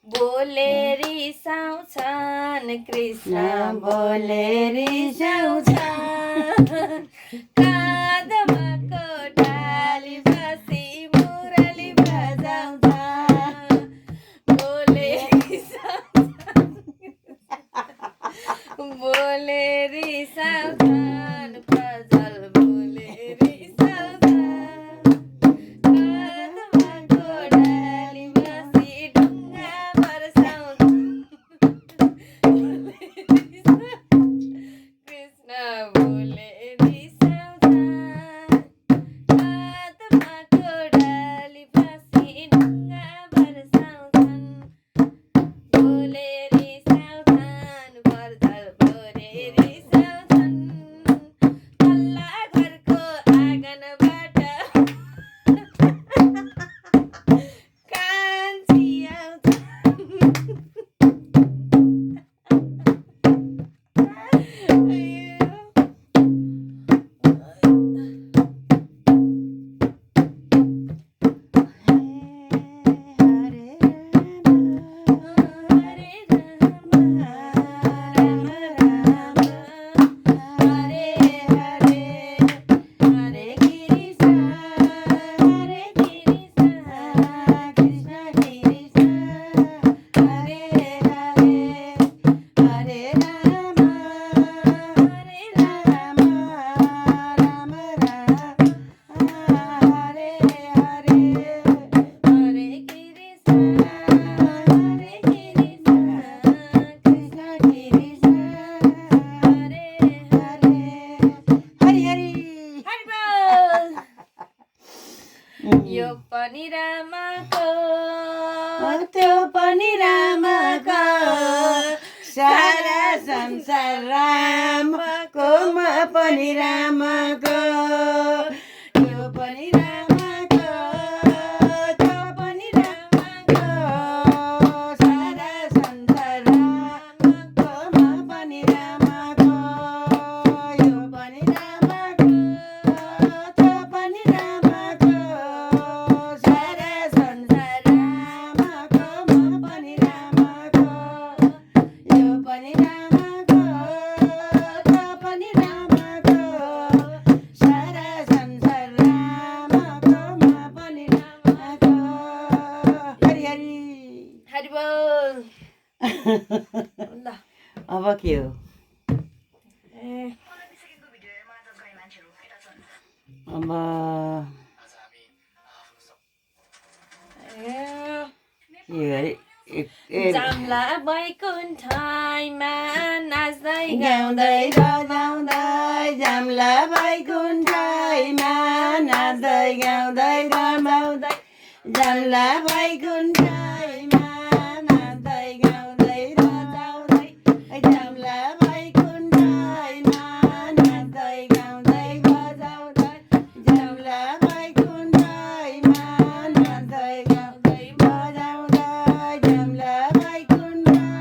बोले रिसाउँछन् कृष्ण बोले रिसाउँछन् काँधमा कोठाली बसी मुरली बजाउँछ बोले बोले रिसाउँछन् प्रजल बोले रिसाउँछन् काँधमा कोठाली बसी ढुङ्गा कृष्ण बोले रिसाउँछन् काँधमा कोठाली बसी ढुङ्गा बर्साउँछन् बोले रिसाउँछन् पर्जल बोले रिसाउँछन् पल्ला घरको आँगनबाट कान्छी यो पनि रामको त्यो पनि रामको सारा संसार रामको म पनि रामको यो पनि रामको त्यो पनि रामको सारा संसार रामको म पनि रामको यो पनि रामको त्यो पनि रामको सारा संसार रामको म पनि रामको यो पनि रामको त्यो पनि रामको सारा संसार रामको म पनि रामको हरि हरि हरि बोल ल अब के हो ए अब के गरे जाम्ला बैकुण्ठमा नाच्दै गाउँदै बजाउँदै जाम्ला बैकुण्ठमा नाच्दै गाउँदै रमाउँदै जाम्ला बैकुण्ठमा नाच्दै गाउँदै रमाउँदै जाम्ला बैकुण्ठमा नाच्दै गाउँदै बजाउँदै जाम्ला बैकुण्ठमा नाच्दै गाउँदै बजाउँदै जाम्ला बैकुण्ठमा नाच्दै गाउँदै बजाउँदै जाम्ला बैकुण्ठमा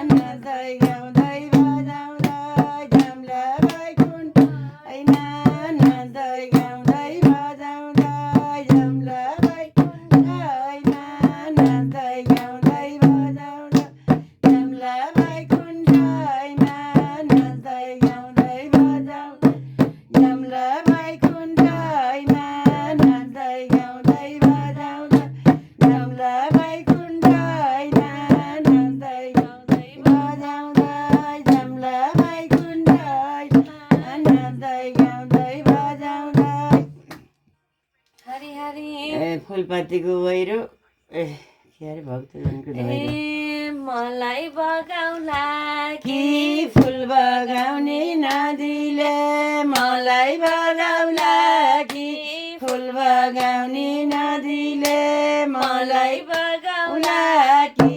नाच्दै गाउँदै बजाउँदै जाम्ला बैकुण्ठमा नाच्दै गाउँदै बजाउँदै जाम्ला बैकुण्ठमा नाच्दै गाउँदै बजाउँदै जाम्ला बैकुण्ठमा नाच्दै गाउँदै बजाउँदै जाम्ला बैकुण्ठमा नाच्दै गाउँदै बजाउँदै जाम्ला बैकुण्ठमा नाच्दै गाउँदै बजाउँदै हरि हरि फुलपातीको गहिरो के अरे भक्तजनको गहिरो ए मलाई बगाउला कि फुल बगाउने नदीले मलाई बगाउला कि फुल बगाउने नदीले मलाई बगाउला कि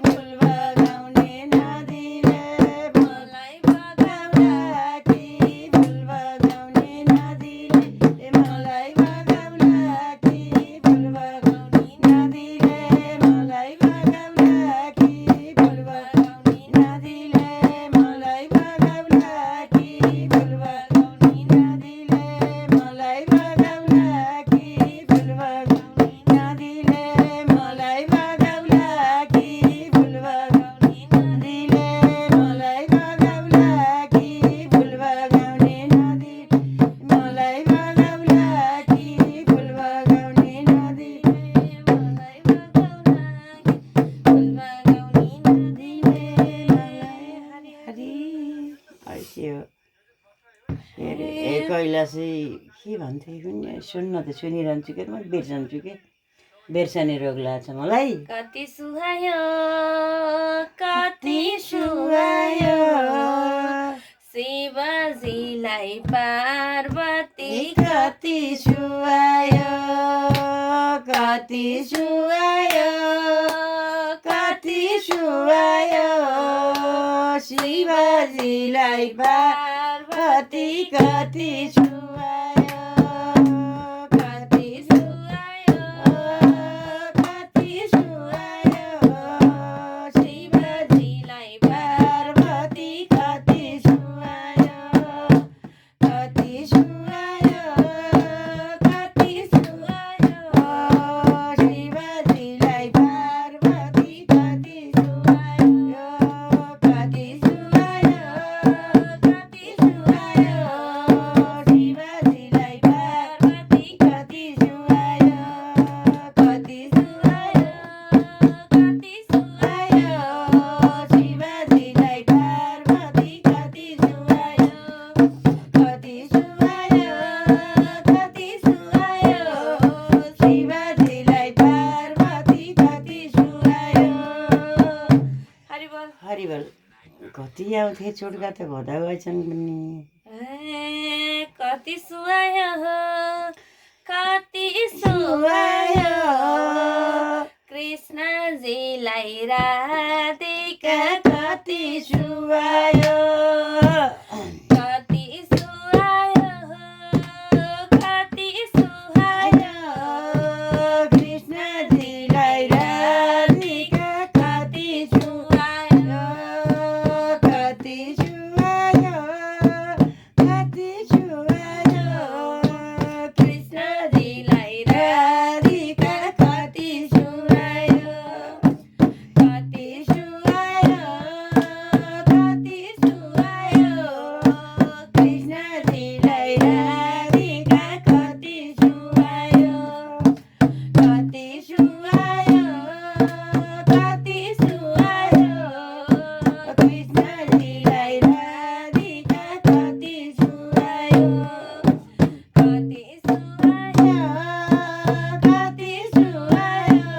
फुल बगाउने नदीले मलाई बगाउला कि फुल बगाउने नदीले मलाई बगाउला कि फुल बगाउने नदीले मलाई बगाउला कि फुल बगाउने नदीले मलाई बगाउला कि फुल बगाउने नदीले मलाई बगाउला कि फुल बगाउने नदीले मलाई बगाउला कि चाहिँ के भन्थ्यो कुनै सुन्न त सुनिरहन्छु के म बिर्सन्छु के बिर्सने रोग लाग्छ मलाई कति सुहायो शिवजीलाई पार्वती कति सुहायो कति सुहायो कति सुहायो शिवजीलाई पार्वती कति सुहायो कति सुहायो कति सुहायो शिवजीलाई पार्वती कति सुहायो कति सुहायो कति सुहायो शिवजीलाई पार्वती कति सुहायो कति सुहायो कति सुहायो शिवजीलाई पार्वती कति सुहायो कति सुहायो कति सुहायो शिवजीलाई पार्वती कति सुहायो कति सुहायो कति सुहायो शिवजीलाई पार्वती कति सुहायो हरिबल कति आउँथे चोटका त घोदा गएछन् पनि कति सुहायो सुहायो कृष्णजीलाई राधिका कति सुहायो कति सुहायो कति सुहायो कृष्णजीलाई राधिका कति सुहायो कति सुहायो कति सुहायो कृष्णजीलाई राधिका कति सुहायो कति सुहायो कति सुहायो कृष्णजीलाई राधिका कति सुहायो कति सुहायो कति सुहायो कृष्णजीलाई राधिका कति सुहायो कति सुहायो कति सुहायो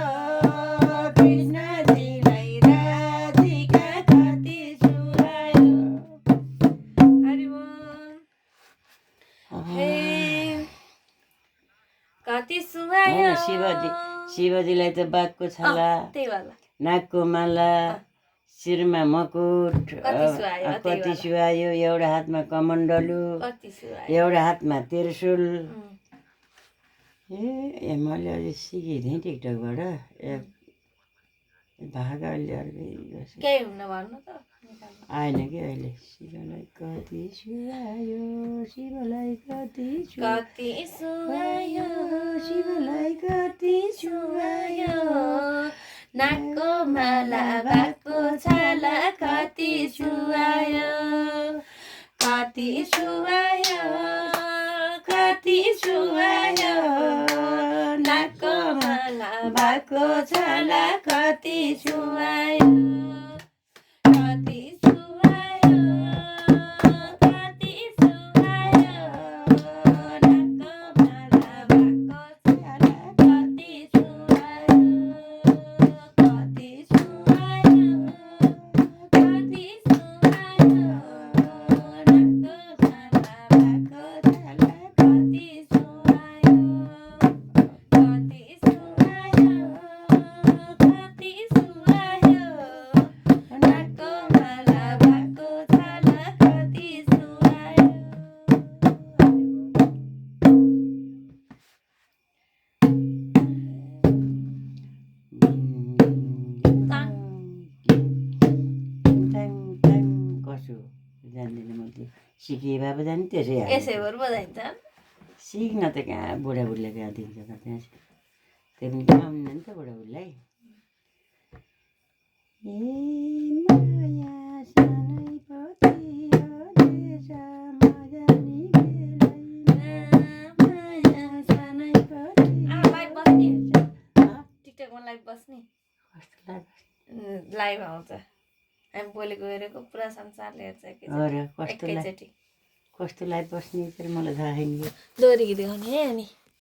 कृष्णजीलाई राधिका कति सुहायो हरि बोल हे कति सुहायो शिवजीलाई त बाघको छाला त्यही वाला नाकको माला शिरमा मुकुट कति सुहायो, त्यही कति वाला। सुहायो एउटा हातमा कमण्डलु कति सुहायो एउटा हातमा त्रिशूल ए मैले अहिले सिकेँ टिकटकबाट भाग अहिले अर्कै गर्छु। केही हुन भन्नु त आएन कि अहिले शिवलाई कति सुहायो शिवलाई कति कति सुहायो शिवलाई कति सुहायो नाकको माला बाघको छाला कति सुहायो कति सुहायो कति सुहायो नाकको माला बाघको छाला कति सुहायो कति सुहायो कति सुहायो नाकको माला बाघको छाला कति सुहायो कति सुहायो कति सुहायो नाकको माला बाघको छाला कति सुहायो कति सुहायो कति सुहायो नाकको माला बाघको छाला कति सुहायो कसो जान्दिनँ म त्यो सिके भए पो जाने त्यसै हाल्नु। यसै भएर बजाइन्छ सिक्न त कहाँ बुढाबुढीले कहाँ दिन्छ त त्यहाँ त्यो पनि पाउँदैन नि त बुढाबुढीलाई ए माया सानै पतियो देश मजानी माया सानै पतियो लाइभ बस्ने टिकटकमा लाइभ बस्ने कस्तो लाग्छ लाइभ आउँछ हामी बोलेको हेरेको पुरा संसारले हेर्छ अरे कस्तो लाग्छ एकैचोटि कस्तो लाइभ बस्ने तर मलाई थाहा छैन यो दोहोरी गीत गाउने है अनि